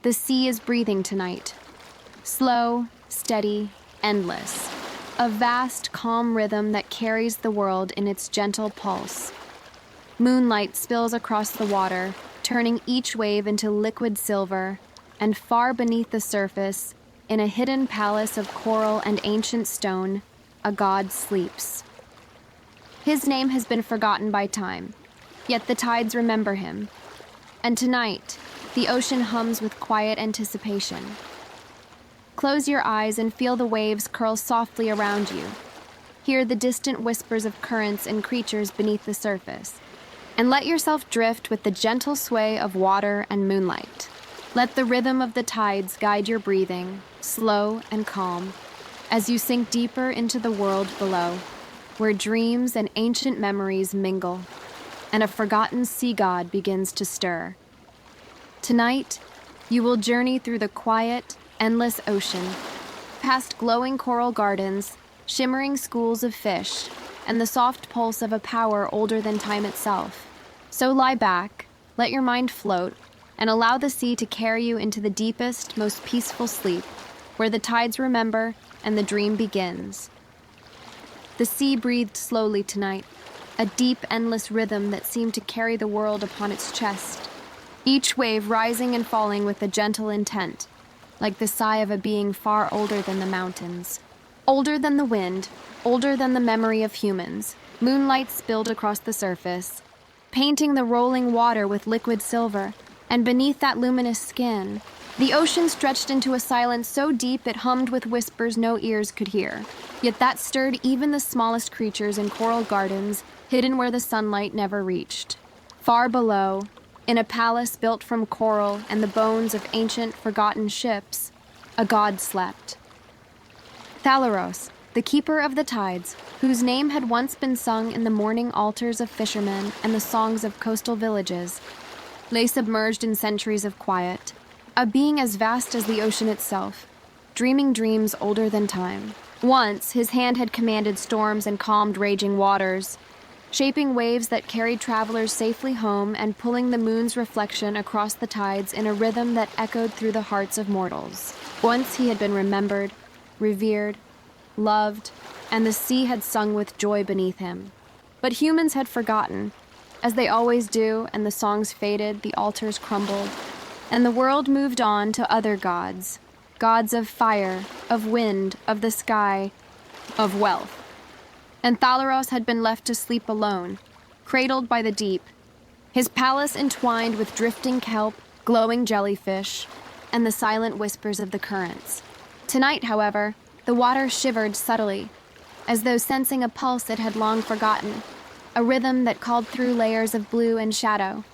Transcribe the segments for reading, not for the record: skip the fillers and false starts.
The sea is breathing tonight. Slow, steady, endless. A vast, calm rhythm that carries the world in its gentle pulse. Moonlight spills across the water, turning each wave into liquid silver, and far beneath the surface, in a hidden palace of coral and ancient stone, a god sleeps. His name has been forgotten by time, yet the tides remember him. And tonight, the ocean hums with quiet anticipation. Close your eyes and feel the waves curl softly around you. Hear the distant whispers of currents and creatures beneath the surface. And let yourself drift with the gentle sway of water and moonlight. Let the rhythm of the tides guide your breathing, slow and calm, as you sink deeper into the world below, where dreams and ancient memories mingle, and a forgotten sea god begins to stir. Tonight, you will journey through the quiet, endless ocean, past glowing coral gardens, shimmering schools of fish, and the soft pulse of a power older than time itself. So lie back, let your mind float, and allow the sea to carry you into the deepest, most peaceful sleep, where the tides remember and the dream begins. The sea breathed slowly tonight, a deep, endless rhythm that seemed to carry the world upon its chest, each wave rising and falling with a gentle intent, like the sigh of a being far older than the mountains. Older than the wind, older than the memory of humans, moonlight spilled across the surface, painting the rolling water with liquid silver, and beneath that luminous skin, the ocean stretched into a silence so deep it hummed with whispers no ears could hear, yet that stirred even the smallest creatures in coral gardens, hidden where the sunlight never reached. Far below, in a palace built from coral and the bones of ancient, forgotten ships, a god slept. Thaloros, the keeper of the tides, whose name had once been sung in the morning altars of fishermen and the songs of coastal villages, lay submerged in centuries of quiet, a being as vast as the ocean itself, dreaming dreams older than time. Once, his hand had commanded storms and calmed raging waters, shaping waves that carried travelers safely home and pulling the moon's reflection across the tides in a rhythm that echoed through the hearts of mortals. Once he had been remembered, revered, loved, and the sea had sung with joy beneath him. But humans had forgotten, as they always do, and the songs faded, the altars crumbled, and the world moved on to other gods, gods of fire, of wind, of the sky, of wealth. And Thaloros had been left to sleep alone, cradled by the deep, his palace entwined with drifting kelp, glowing jellyfish, and the silent whispers of the currents. Tonight, however, the water shivered subtly, as though sensing a pulse it had long forgotten, a rhythm that called through layers of blue and shadow.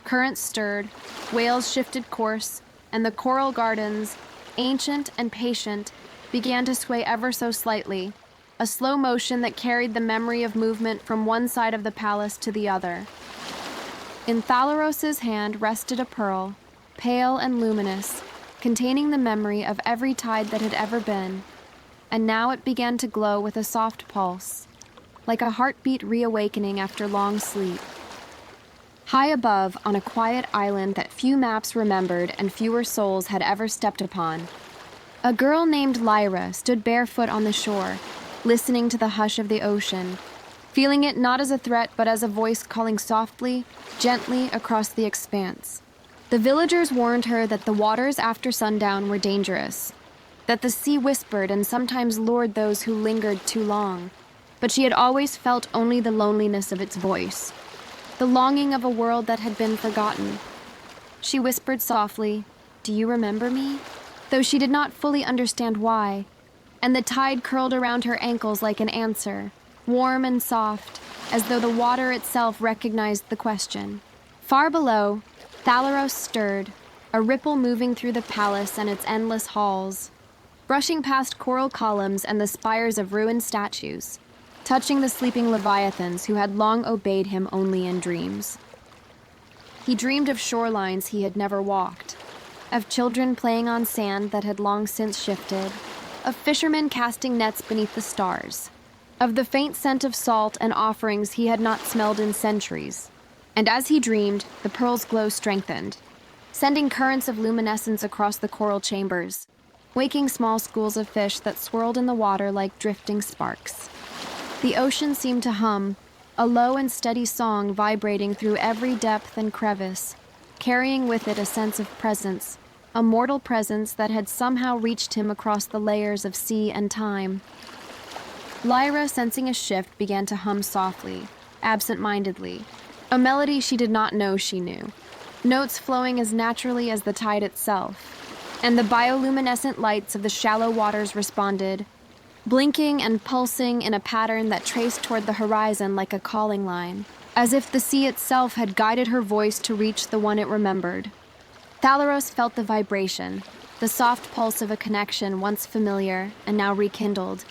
Currents stirred, whales shifted course, and the coral gardens, ancient and patient, began to sway ever so slightly, a slow motion that carried the memory of movement from one side of the palace to the other. In Thaloros's hand rested a pearl, pale and luminous, containing the memory of every tide that had ever been, and now it began to glow with a soft pulse, like a heartbeat reawakening after long sleep. High above, on a quiet island that few maps remembered and fewer souls had ever stepped upon, a girl named Lyra stood barefoot on the shore, listening to the hush of the ocean, feeling it not as a threat but as a voice calling softly, gently across the expanse. The villagers warned her that the waters after sundown were dangerous, that the sea whispered and sometimes lured those who lingered too long, but she had always felt only the loneliness of its voice, the longing of a world that had been forgotten. She whispered softly, "Do you remember me?" though she did not fully understand why, and the tide curled around her ankles like an answer, warm and soft, as though the water itself recognized the question. Far below, Thaloros stirred, a ripple moving through the palace and its endless halls, brushing past coral columns and the spires of ruined statues, touching the sleeping leviathans who had long obeyed him only in dreams. He dreamed of shorelines he had never walked, of children playing on sand that had long since shifted, of fishermen casting nets beneath the stars, of the faint scent of salt and offerings he had not smelled in centuries. And as he dreamed, the pearl's glow strengthened, sending currents of luminescence across the coral chambers, waking small schools of fish that swirled in the water like drifting sparks. The ocean seemed to hum, a low and steady song vibrating through every depth and crevice, carrying with it a sense of presence, a mortal presence that had somehow reached him across the layers of sea and time. Lyra, sensing a shift, began to hum softly, absent-mindedly, a melody she did not know she knew, notes flowing as naturally as the tide itself. And the bioluminescent lights of the shallow waters responded, blinking and pulsing in a pattern that traced toward the horizon like a calling line, as if the sea itself had guided her voice to reach the one it remembered. Thaloros felt the vibration, the soft pulse of a connection once familiar and now rekindled.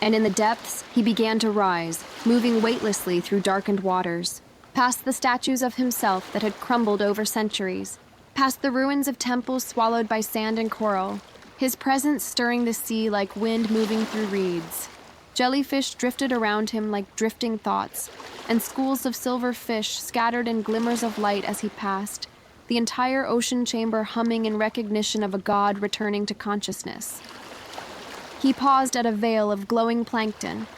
And in the depths, he began to rise, moving weightlessly through darkened waters, past the statues of himself that had crumbled over centuries, past the ruins of temples swallowed by sand and coral, his presence stirring the sea like wind moving through reeds. Jellyfish drifted around him like drifting thoughts, and schools of silver fish scattered in glimmers of light as he passed, the entire ocean chamber humming in recognition of a god returning to consciousness. He paused at a veil of glowing plankton,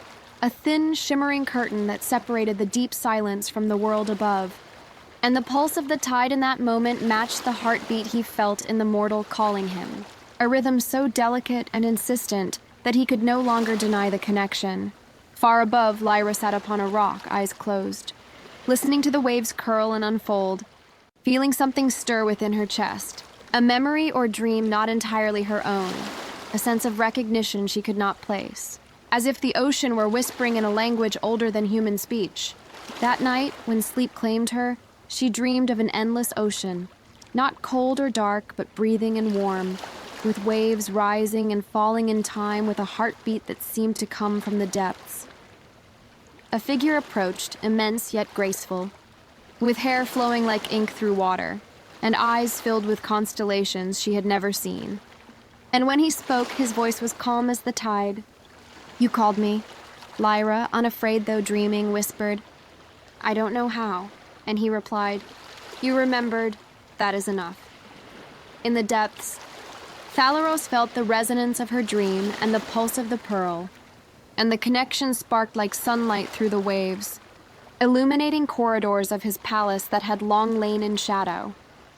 a thin, shimmering curtain that separated the deep silence from the world above, and the pulse of the tide in that moment matched the heartbeat he felt in the mortal calling him, a rhythm so delicate and insistent that he could no longer deny the connection. Far above, Lyra sat upon a rock, eyes closed, listening to the waves curl and unfold, feeling something stir within her chest, a memory or dream not entirely her own, a sense of recognition she could not place, as if the ocean were whispering in a language older than human speech. That night, when sleep claimed her, she dreamed of an endless ocean, not cold or dark, but breathing and warm, with waves rising and falling in time with a heartbeat that seemed to come from the depths. A figure approached, immense yet graceful, with hair flowing like ink through water, and eyes filled with constellations she had never seen. And when he spoke, his voice was calm as the tide. "You called me," Lyra, unafraid though dreaming, whispered. "I don't know how." And he replied, "You remembered, that is enough." In the depths, Thaloros felt the resonance of her dream and the pulse of the pearl, and the connection sparked like sunlight through the waves, illuminating corridors of his palace that had long lain in shadow.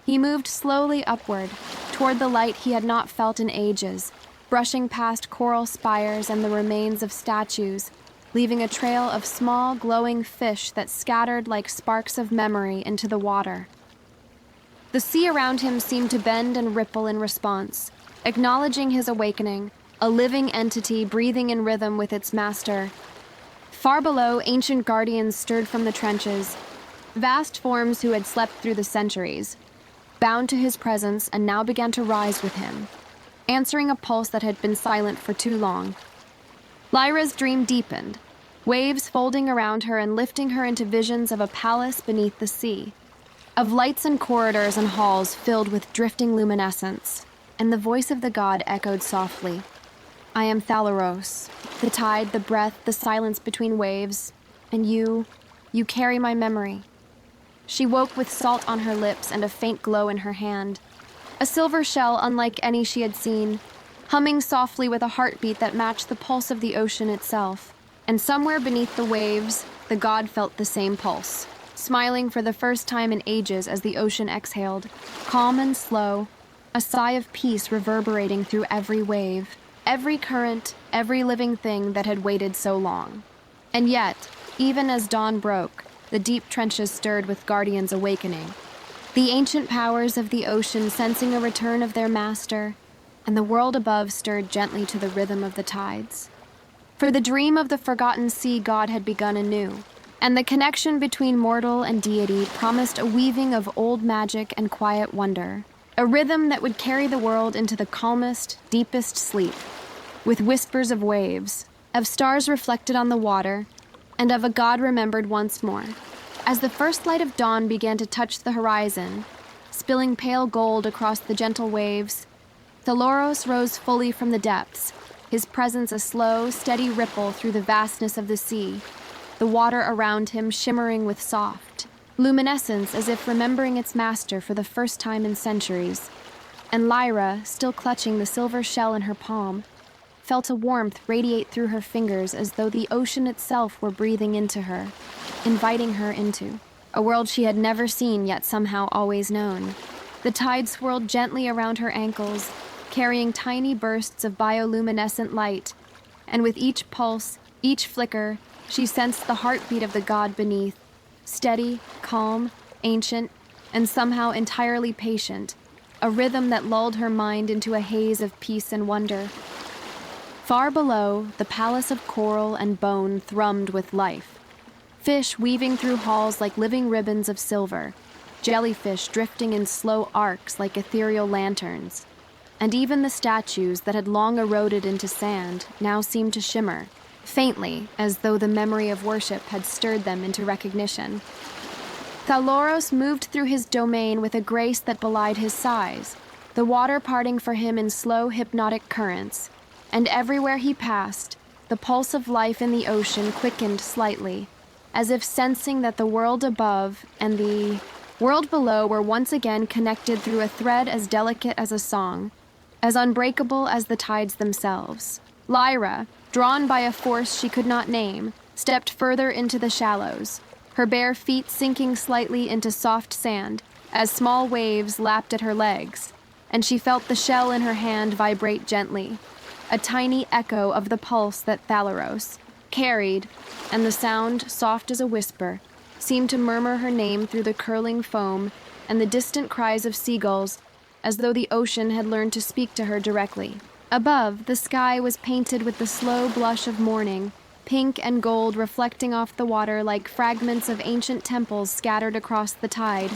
He moved slowly upward, toward the light he had not felt in ages, brushing past coral spires and the remains of statues, leaving a trail of small, glowing fish that scattered like sparks of memory into the water. The sea around him seemed to bend and ripple in response, acknowledging his awakening, a living entity breathing in rhythm with its master. Far below, ancient guardians stirred from the trenches, vast forms who had slept through the centuries, bound to his presence and now began to rise with him, answering a pulse that had been silent for too long. Lyra's dream deepened, waves folding around her and lifting her into visions of a palace beneath the sea, of lights and corridors and halls filled with drifting luminescence, and the voice of the god echoed softly. "I am Thaloros, the tide, the breath, the silence between waves, and you carry my memory." She woke with salt on her lips and a faint glow in her hand, a silver shell unlike any she had seen, humming softly with a heartbeat that matched the pulse of the ocean itself. And somewhere beneath the waves, the god felt the same pulse, smiling for the first time in ages as the ocean exhaled, calm and slow, a sigh of peace reverberating through every wave, every current, every living thing that had waited so long. And yet, even as dawn broke, the deep trenches stirred with guardians awakening, the ancient powers of the ocean sensing a return of their master, and the world above stirred gently to the rhythm of the tides. For the dream of the forgotten sea god had begun anew, and the connection between mortal and deity promised a weaving of old magic and quiet wonder, a rhythm that would carry the world into the calmest, deepest sleep, with whispers of waves, of stars reflected on the water, and of a god remembered once more. As the first light of dawn began to touch the horizon, spilling pale gold across the gentle waves, Thaloros rose fully from the depths, his presence a slow, steady ripple through the vastness of the sea, the water around him shimmering with soft, luminescence as if remembering its master for the first time in centuries. And Lyra, still clutching the silver shell in her palm, felt a warmth radiate through her fingers as though the ocean itself were breathing into her, inviting her into a world she had never seen yet somehow always known. The tide swirled gently around her ankles, carrying tiny bursts of bioluminescent light, and with each pulse, each flicker, she sensed the heartbeat of the god beneath, steady, calm, ancient, and somehow entirely patient, a rhythm that lulled her mind into a haze of peace and wonder. Far below, the palace of coral and bone thrummed with life. Fish weaving through halls like living ribbons of silver, jellyfish drifting in slow arcs like ethereal lanterns, and even the statues that had long eroded into sand now seemed to shimmer, faintly, as though the memory of worship had stirred them into recognition. Thaloros moved through his domain with a grace that belied his size, the water parting for him in slow, hypnotic currents, and everywhere he passed, the pulse of life in the ocean quickened slightly, as if sensing that the world above and the world below were once again connected through a thread as delicate as a song, as unbreakable as the tides themselves. Lyra, drawn by a force she could not name, stepped further into the shallows, her bare feet sinking slightly into soft sand as small waves lapped at her legs, and she felt the shell in her hand vibrate gently, a tiny echo of the pulse that Thaloros carried, and the sound, soft as a whisper, seemed to murmur her name through the curling foam and the distant cries of seagulls, as though the ocean had learned to speak to her directly. Above, the sky was painted with the slow blush of morning, pink and gold reflecting off the water like fragments of ancient temples scattered across the tide.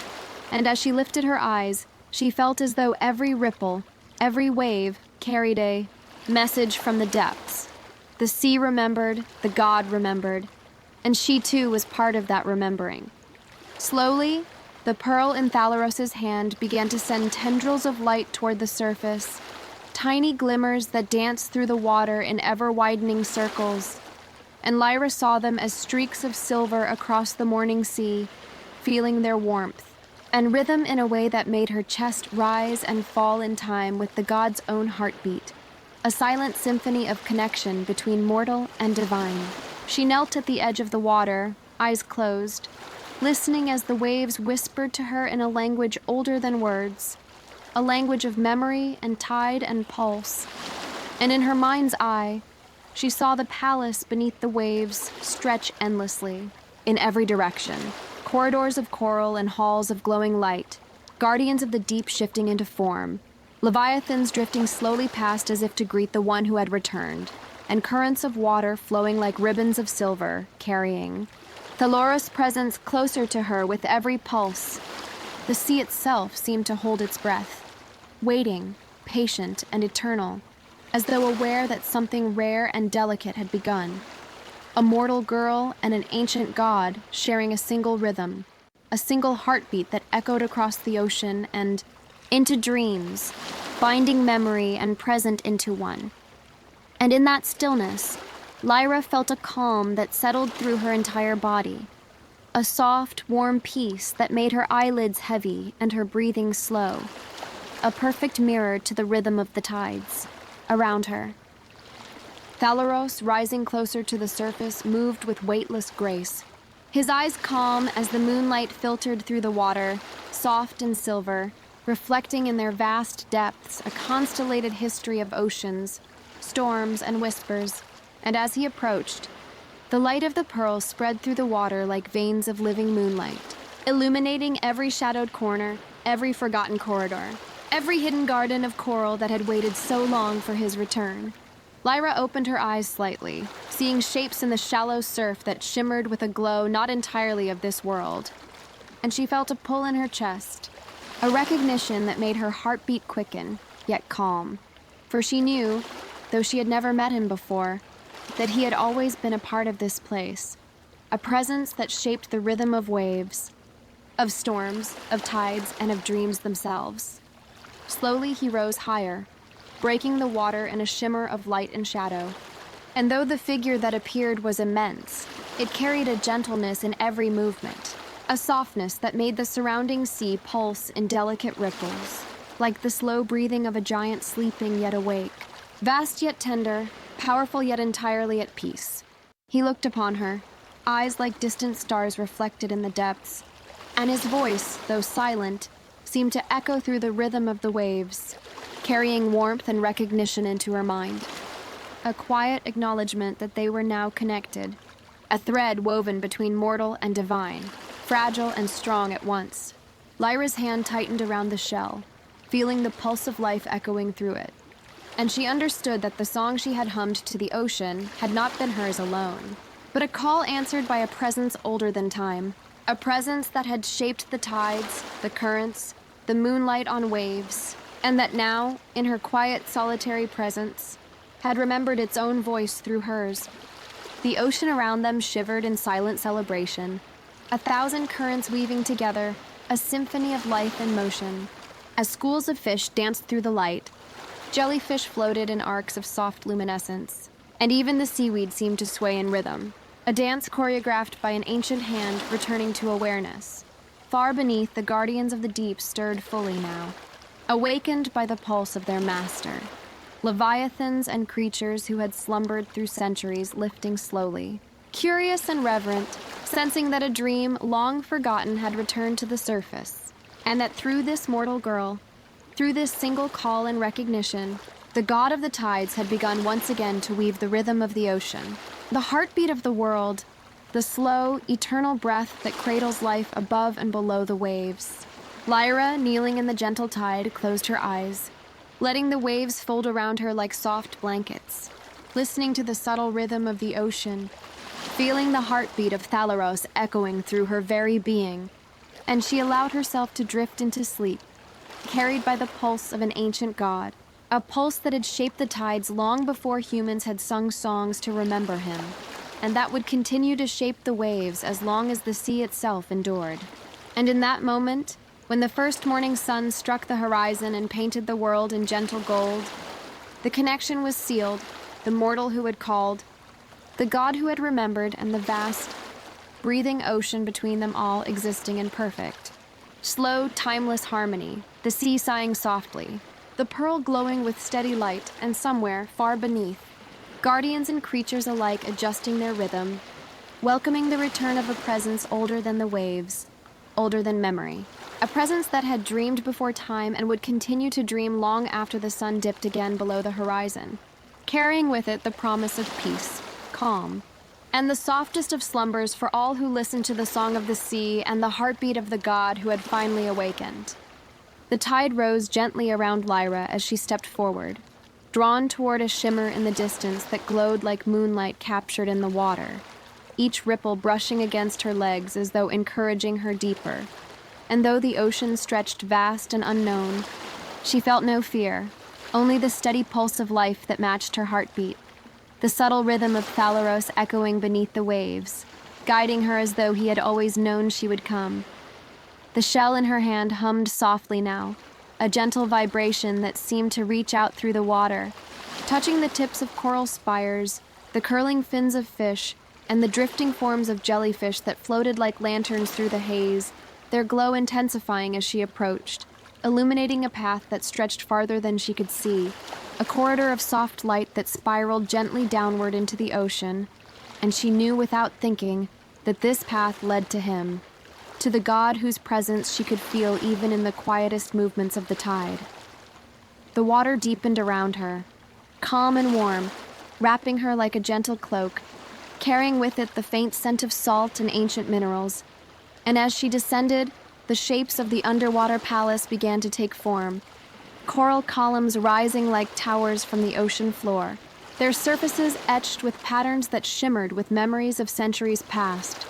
And as she lifted her eyes, she felt as though every ripple, every wave, carried a message from the depths. The sea remembered, the god remembered, and she too was part of that remembering. Slowly, the pearl in Thaloros's hand began to send tendrils of light toward the surface, tiny glimmers that danced through the water in ever-widening circles, and Lyra saw them as streaks of silver across the morning sea, feeling their warmth and rhythm in a way that made her chest rise and fall in time with the god's own heartbeat, a silent symphony of connection between mortal and divine. She knelt at the edge of the water, eyes closed, listening as the waves whispered to her in a language older than words, a language of memory and tide and pulse. And in her mind's eye, she saw the palace beneath the waves stretch endlessly, in every direction, corridors of coral and halls of glowing light, guardians of the deep shifting into form, leviathans drifting slowly past as if to greet the one who had returned, and currents of water flowing like ribbons of silver, carrying Thaloros' presence closer to her with every pulse. The sea itself seemed to hold its breath, waiting, patient and eternal, as though aware that something rare and delicate had begun. A mortal girl and an ancient god sharing a single rhythm, a single heartbeat that echoed across the ocean and into dreams, binding memory and present into one. And in that stillness, Lyra felt a calm that settled through her entire body, a soft, warm peace that made her eyelids heavy and her breathing slow, a perfect mirror to the rhythm of the tides around her. Thaloros, rising closer to the surface, moved with weightless grace, his eyes calm as the moonlight filtered through the water, soft and silver, reflecting in their vast depths a constellated history of oceans, storms, and whispers. And as he approached, the light of the pearl spread through the water like veins of living moonlight, illuminating every shadowed corner, every forgotten corridor, every hidden garden of coral that had waited so long for his return. Lyra opened her eyes slightly, seeing shapes in the shallow surf that shimmered with a glow not entirely of this world. And she felt a pull in her chest, a recognition that made her heartbeat quicken, yet calm. For she knew, though she had never met him before, that he had always been a part of this place, a presence that shaped the rhythm of waves, of storms, of tides, and of dreams themselves. Slowly he rose higher, breaking the water in a shimmer of light and shadow. And though the figure that appeared was immense, it carried a gentleness in every movement, a softness that made the surrounding sea pulse in delicate ripples, like the slow breathing of a giant sleeping yet awake. Vast yet tender, powerful yet entirely at peace. He looked upon her, eyes like distant stars reflected in the depths, and his voice, though silent, seemed to echo through the rhythm of the waves, carrying warmth and recognition into her mind. A quiet acknowledgement that they were now connected, a thread woven between mortal and divine, fragile and strong at once. Lyra's hand tightened around the shell, feeling the pulse of life echoing through it. And she understood that the song she had hummed to the ocean had not been hers alone, but a call answered by a presence older than time, a presence that had shaped the tides, the currents, the moonlight on waves, and that now, in her quiet, solitary presence, had remembered its own voice through hers. The ocean around them shivered in silent celebration, 1,000 currents weaving together, a symphony of life and motion. As schools of fish danced through the light, jellyfish floated in arcs of soft luminescence, and even the seaweed seemed to sway in rhythm, a dance choreographed by an ancient hand returning to awareness. Far beneath, the guardians of the deep stirred fully now, awakened by the pulse of their master. Leviathans and creatures who had slumbered through centuries lifting slowly, curious and reverent, sensing that a dream long forgotten had returned to the surface, and that through this mortal girl, through this single call and recognition, the god of the tides had begun once again to weave the rhythm of the ocean, the heartbeat of the world, the slow, eternal breath that cradles life above and below the waves. Lyra, kneeling in the gentle tide, closed her eyes, letting the waves fold around her like soft blankets, listening to the subtle rhythm of the ocean, feeling the heartbeat of Thaloros echoing through her very being, and she allowed herself to drift into sleep, carried by the pulse of an ancient god, a pulse that had shaped the tides long before humans had sung songs to remember him, and that would continue to shape the waves as long as the sea itself endured. And in that moment, when the first morning sun struck the horizon and painted the world in gentle gold, the connection was sealed, the mortal who had called, the god who had remembered, and the vast, breathing ocean between them all existing in perfect, slow, timeless harmony, the sea sighing softly, the pearl glowing with steady light, and somewhere, far beneath, guardians and creatures alike adjusting their rhythm, welcoming the return of a presence older than the waves, older than memory. A presence that had dreamed before time and would continue to dream long after the sun dipped again below the horizon, carrying with it the promise of peace, calm, and the softest of slumbers for all who listened to the song of the sea and the heartbeat of the god who had finally awakened. The tide rose gently around Lyra as she stepped forward, drawn toward a shimmer in the distance that glowed like moonlight captured in the water, each ripple brushing against her legs as though encouraging her deeper. And though the ocean stretched vast and unknown, she felt no fear, only the steady pulse of life that matched her heartbeat, the subtle rhythm of Thaloros echoing beneath the waves, guiding her as though he had always known she would come. The shell in her hand hummed softly now, a gentle vibration that seemed to reach out through the water, touching the tips of coral spires, the curling fins of fish, and the drifting forms of jellyfish that floated like lanterns through the haze, their glow intensifying as she approached, illuminating a path that stretched farther than she could see, a corridor of soft light that spiraled gently downward into the ocean, and she knew without thinking that this path led to him, to the god whose presence she could feel even in the quietest movements of the tide. The water deepened around her, calm and warm, wrapping her like a gentle cloak, carrying with it the faint scent of salt and ancient minerals. And as she descended, the shapes of the underwater palace began to take form, coral columns rising like towers from the ocean floor, their surfaces etched with patterns that shimmered with memories of centuries past.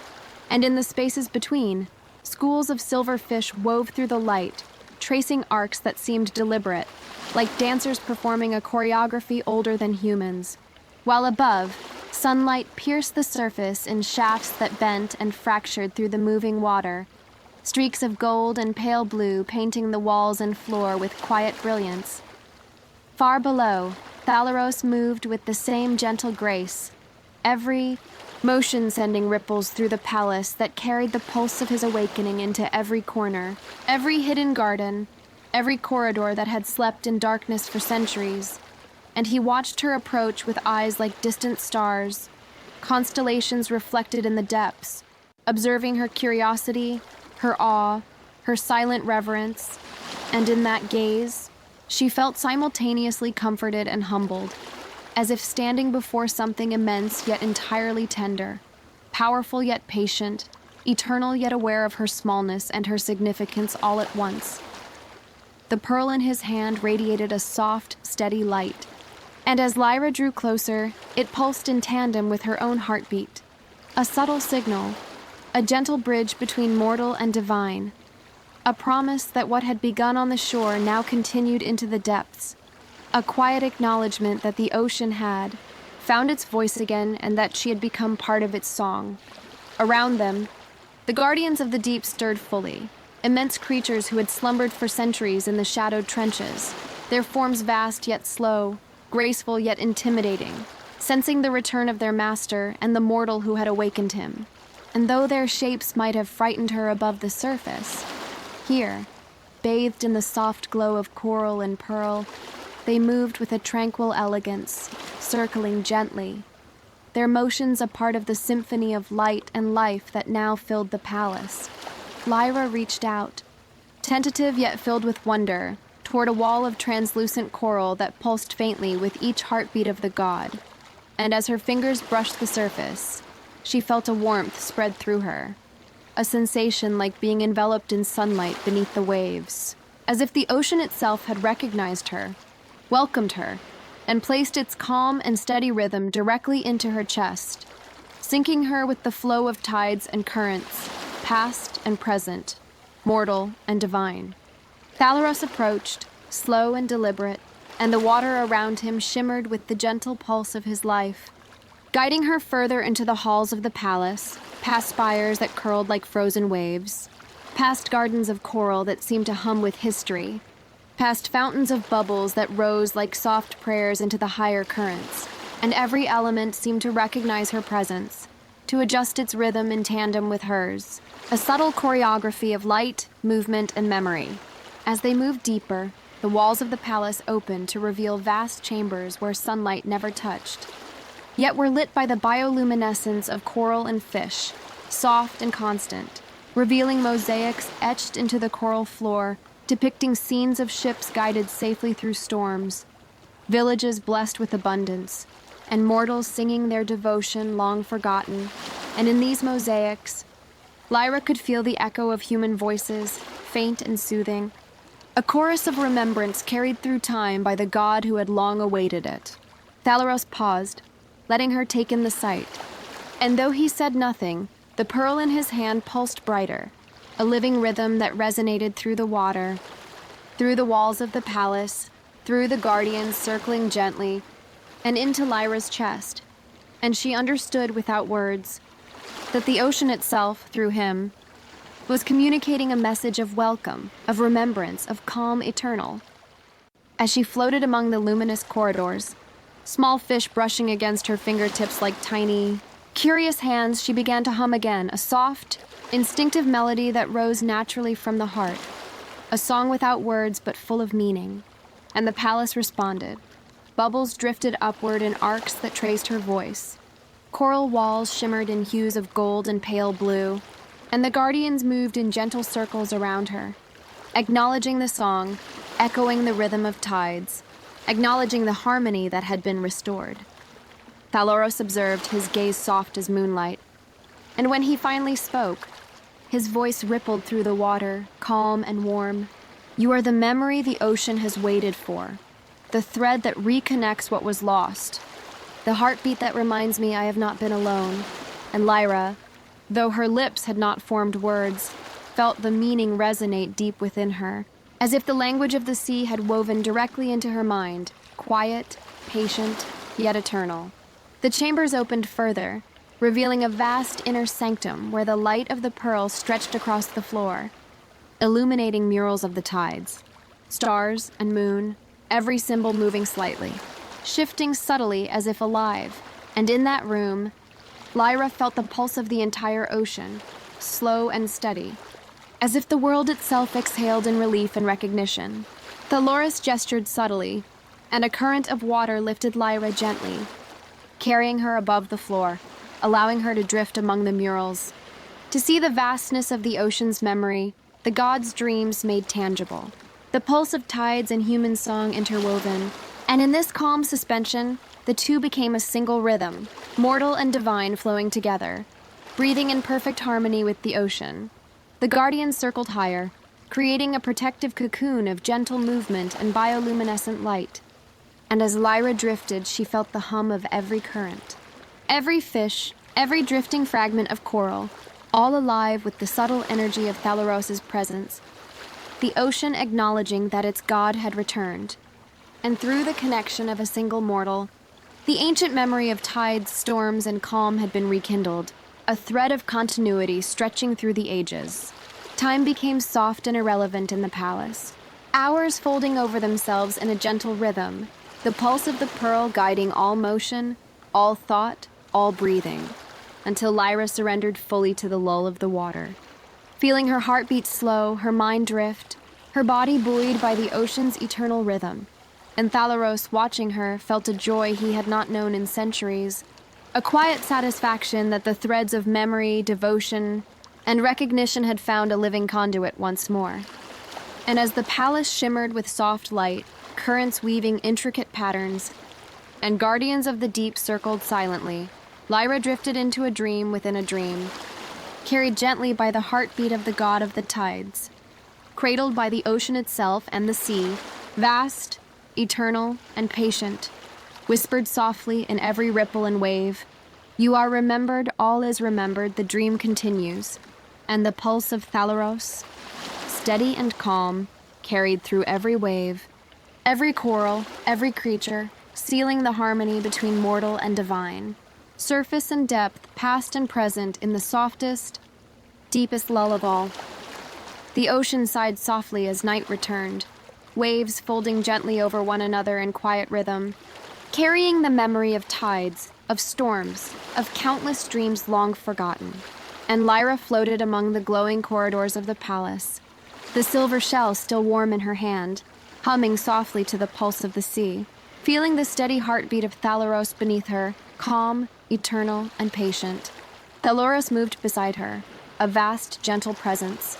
And in the spaces between, schools of silver fish wove through the light, tracing arcs that seemed deliberate, like dancers performing a choreography older than humans. While above, sunlight pierced the surface in shafts that bent and fractured through the moving water, streaks of gold and pale blue painting the walls and floor with quiet brilliance. Far below, Thaloros moved with the same gentle grace, every motion sending ripples through the palace that carried the pulse of his awakening into every corner, every hidden garden, every corridor that had slept in darkness for centuries. And he watched her approach with eyes like distant stars, constellations reflected in the depths, observing her curiosity, her awe, her silent reverence. And in that gaze, she felt simultaneously comforted and humbled, as if standing before something immense yet entirely tender, powerful yet patient, eternal yet aware of her smallness and her significance all at once. The pearl in his hand radiated a soft, steady light, and as Lyra drew closer, it pulsed in tandem with her own heartbeat, a subtle signal, a gentle bridge between mortal and divine, a promise that what had begun on the shore now continued into the depths, a quiet acknowledgement that the ocean had found its voice again and that she had become part of its song. Around them, the guardians of the deep stirred fully, immense creatures who had slumbered for centuries in the shadowed trenches, their forms vast yet slow, graceful yet intimidating, sensing the return of their master and the mortal who had awakened him. And though their shapes might have frightened her above the surface, here, bathed in the soft glow of coral and pearl, they moved with a tranquil elegance, circling gently, their motions a part of the symphony of light and life that now filled the palace. Lyra reached out, tentative yet filled with wonder, toward a wall of translucent coral that pulsed faintly with each heartbeat of the god. And as her fingers brushed the surface, she felt a warmth spread through her, a sensation like being enveloped in sunlight beneath the waves, as if the ocean itself had recognized her, welcomed her, and placed its calm and steady rhythm directly into her chest, sinking her with the flow of tides and currents, past and present, mortal and divine. Thaloros approached, slow and deliberate, and the water around him shimmered with the gentle pulse of his life, guiding her further into the halls of the palace, past spires that curled like frozen waves, past gardens of coral that seemed to hum with history, past fountains of bubbles that rose like soft prayers into the higher currents, and every element seemed to recognize her presence, to adjust its rhythm in tandem with hers, a subtle choreography of light, movement, and memory. As they moved deeper, the walls of the palace opened to reveal vast chambers where sunlight never touched, yet were lit by the bioluminescence of coral and fish, soft and constant, revealing mosaics etched into the coral floor, depicting scenes of ships guided safely through storms, villages blessed with abundance, and mortals singing their devotion long forgotten. And in these mosaics, Lyra could feel the echo of human voices, faint and soothing, a chorus of remembrance carried through time by the god who had long awaited it. Thaloros paused, letting her take in the sight, and though he said nothing, the pearl in his hand pulsed brighter, a living rhythm that resonated through the water, through the walls of the palace, through the guardians circling gently, and into Lyra's chest. And she understood without words that the ocean itself, through him, was communicating a message of welcome, of remembrance, of calm eternal. As she floated among the luminous corridors, small fish brushing against her fingertips like tiny, curious hands, she began to hum again, a soft, instinctive melody that rose naturally from the heart, a song without words but full of meaning. And the palace responded. Bubbles drifted upward in arcs that traced her voice. Coral walls shimmered in hues of gold and pale blue, and the guardians moved in gentle circles around her, acknowledging the song, echoing the rhythm of tides, acknowledging the harmony that had been restored. Thaloros observed, his gaze soft as moonlight, and when he finally spoke, his voice rippled through the water, calm and warm. "You are the memory the ocean has waited for, the thread that reconnects what was lost, the heartbeat that reminds me I have not been alone." And Lyra, though her lips had not formed words, felt the meaning resonate deep within her, as if the language of the sea had woven directly into her mind, quiet, patient, yet eternal. The chambers opened further, revealing a vast inner sanctum where the light of the pearl stretched across the floor, illuminating murals of the tides, stars and moon, every symbol moving slightly, shifting subtly as if alive. And in that room, Lyra felt the pulse of the entire ocean, slow and steady, as if the world itself exhaled in relief and recognition. Thaloros gestured subtly, and a current of water lifted Lyra gently, carrying her above the floor, allowing her to drift among the murals. To see the vastness of the ocean's memory, the gods' dreams made tangible, the pulse of tides and human song interwoven, and in this calm suspension, the two became a single rhythm, mortal and divine flowing together, breathing in perfect harmony with the ocean. The guardians circled higher, creating a protective cocoon of gentle movement and bioluminescent light. And as Lyra drifted, she felt the hum of every current. Every fish, every drifting fragment of coral, all alive with the subtle energy of Thaloros' presence. The ocean acknowledging that its god had returned. And through the connection of a single mortal, the ancient memory of tides, storms, and calm had been rekindled, a thread of continuity stretching through the ages. Time became soft and irrelevant in the palace, hours folding over themselves in a gentle rhythm, the pulse of the pearl guiding all motion, all thought, all breathing, until Lyra surrendered fully to the lull of the water. Feeling her heartbeat slow, her mind drift, her body buoyed by the ocean's eternal rhythm. And Thaloros, watching her, felt a joy he had not known in centuries, a quiet satisfaction that the threads of memory, devotion, and recognition had found a living conduit once more. And as the palace shimmered with soft light, currents weaving intricate patterns, and guardians of the deep circled silently, Lyra drifted into a dream within a dream, carried gently by the heartbeat of the god of the tides, cradled by the ocean itself and the sea, vast, eternal, and patient, whispered softly in every ripple and wave, "You are remembered, all is remembered," the dream continues, and the pulse of Thaloros, steady and calm, carried through every wave, every coral, every creature, sealing the harmony between mortal and divine, surface and depth, past and present in the softest, deepest lull of all. The ocean sighed softly as night returned, waves folding gently over one another in quiet rhythm, carrying the memory of tides, of storms, of countless dreams long forgotten. And Lyra floated among the glowing corridors of the palace, the silver shell still warm in her hand, humming softly to the pulse of the sea, feeling the steady heartbeat of Thaloros beneath her, calm, eternal, and patient. Thaloros moved beside her, a vast, gentle presence,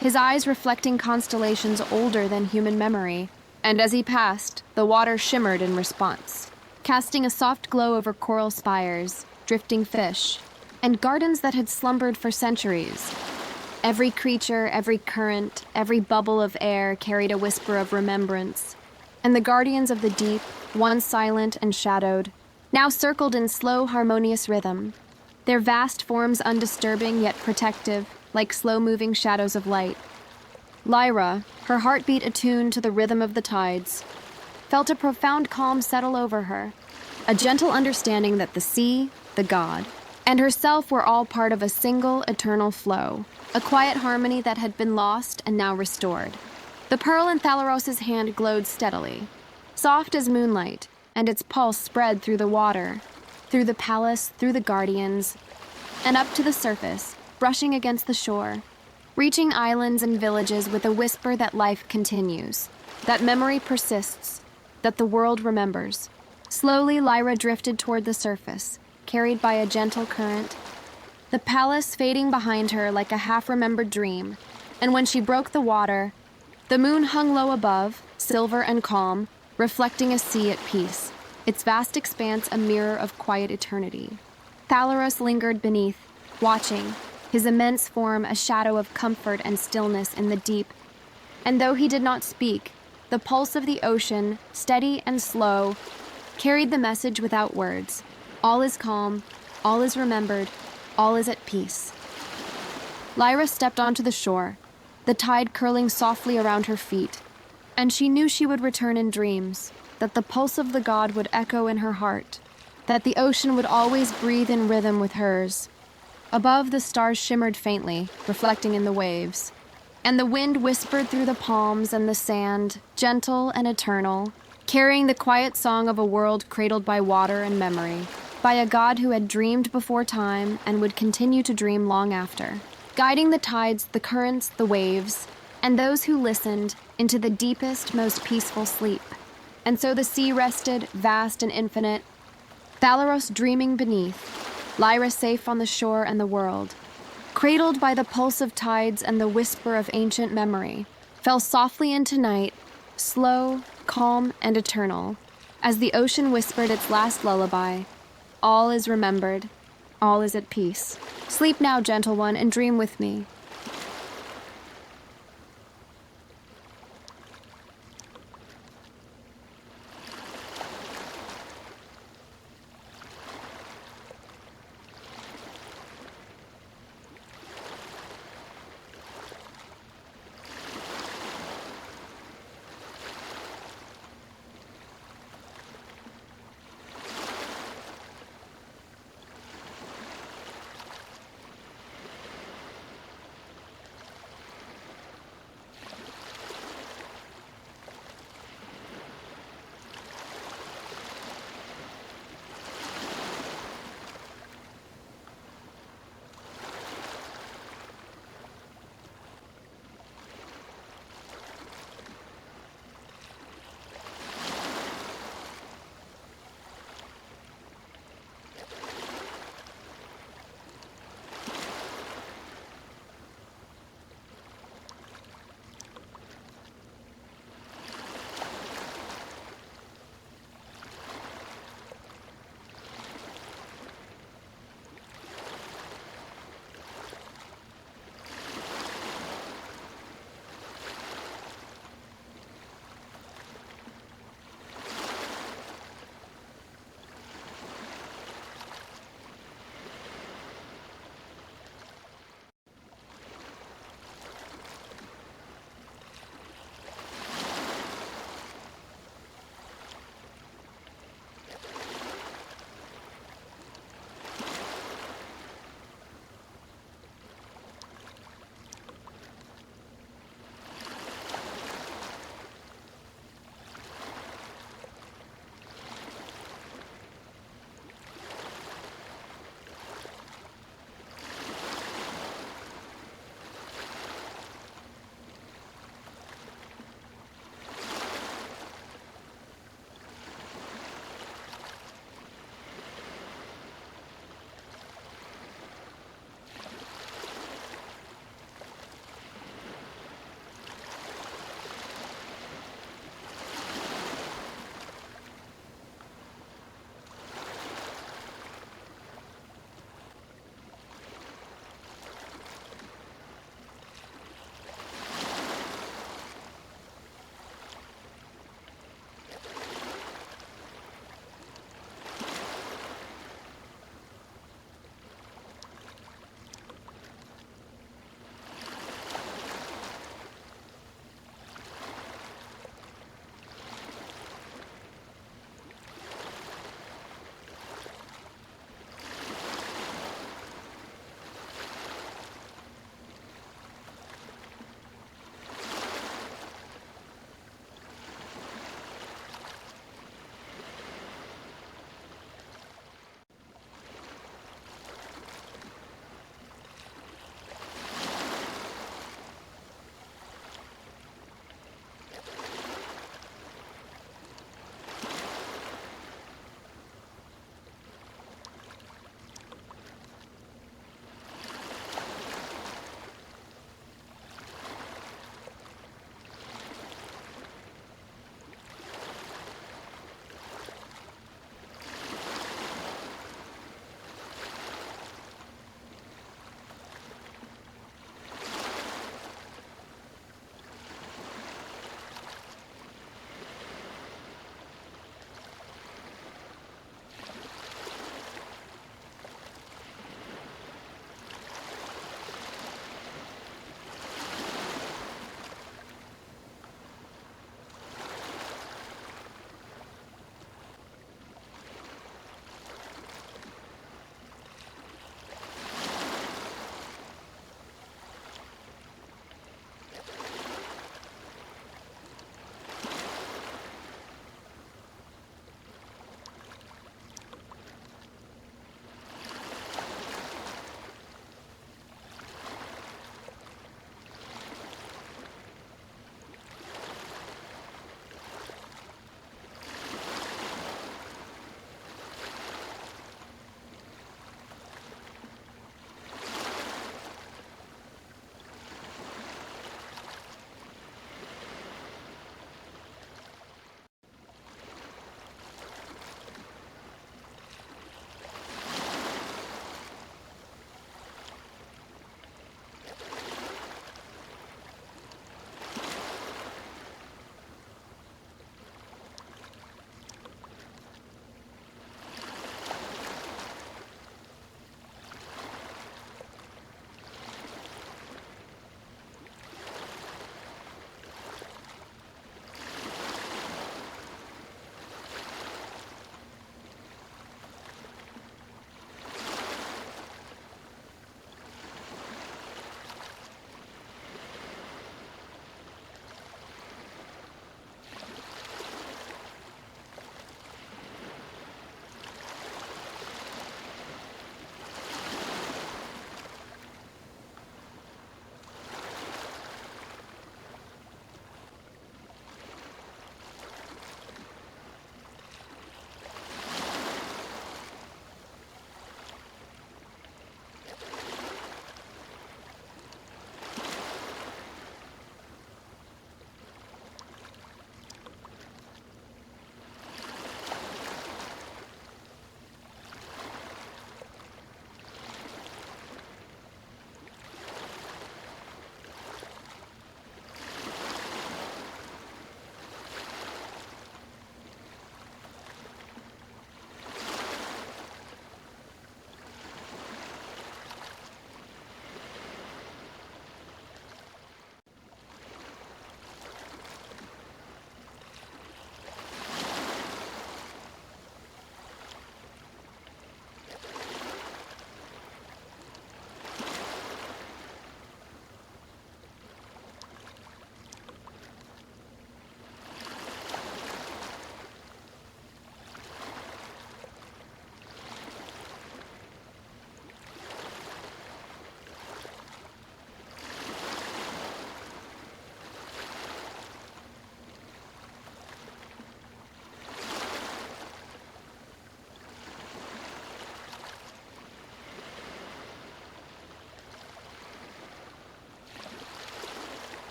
his eyes reflecting constellations older than human memory, and as he passed, the water shimmered in response, casting a soft glow over coral spires, drifting fish, and gardens that had slumbered for centuries. Every creature, every current, every bubble of air carried a whisper of remembrance, and the guardians of the deep, once silent and shadowed, now circled in slow, harmonious rhythm, their vast forms undisturbing yet protective, like slow-moving shadows of light. Lyra, her heartbeat attuned to the rhythm of the tides, felt a profound calm settle over her, a gentle understanding that the sea, the god, and herself were all part of a single, eternal flow, a quiet harmony that had been lost and now restored. The pearl in Thaloros's hand glowed steadily, soft as moonlight, and its pulse spread through the water, through the palace, through the guardians, and up to the surface, brushing against the shore, reaching islands and villages with a whisper that life continues, that memory persists, that the world remembers. Slowly, Lyra drifted toward the surface, carried by a gentle current, the palace fading behind her like a half-remembered dream, and when she broke the water, the moon hung low above, silver and calm, reflecting a sea at peace, its vast expanse a mirror of quiet eternity. Thaloros lingered beneath, watching, his immense form a shadow of comfort and stillness in the deep. And though he did not speak, the pulse of the ocean, steady and slow, carried the message without words. All is calm, all is remembered, all is at peace. Lyra stepped onto the shore, the tide curling softly around her feet, and she knew she would return in dreams, that the pulse of the god would echo in her heart, that the ocean would always breathe in rhythm with hers. Above, the stars shimmered faintly, reflecting in the waves, and the wind whispered through the palms and the sand, gentle and eternal, carrying the quiet song of a world cradled by water and memory. by a god who had dreamed before time and would continue to dream long after, guiding the tides, the currents, the waves, and those who listened into the deepest, most peaceful sleep. And so the sea rested, vast and infinite, Thaloros dreaming beneath, Lyra safe on the shore and the world, cradled by the pulse of tides and the whisper of ancient memory, fell softly into night, slow, calm, and eternal, as the ocean whispered its last lullaby. All is remembered, all is at peace. Sleep now, gentle one, and dream with me.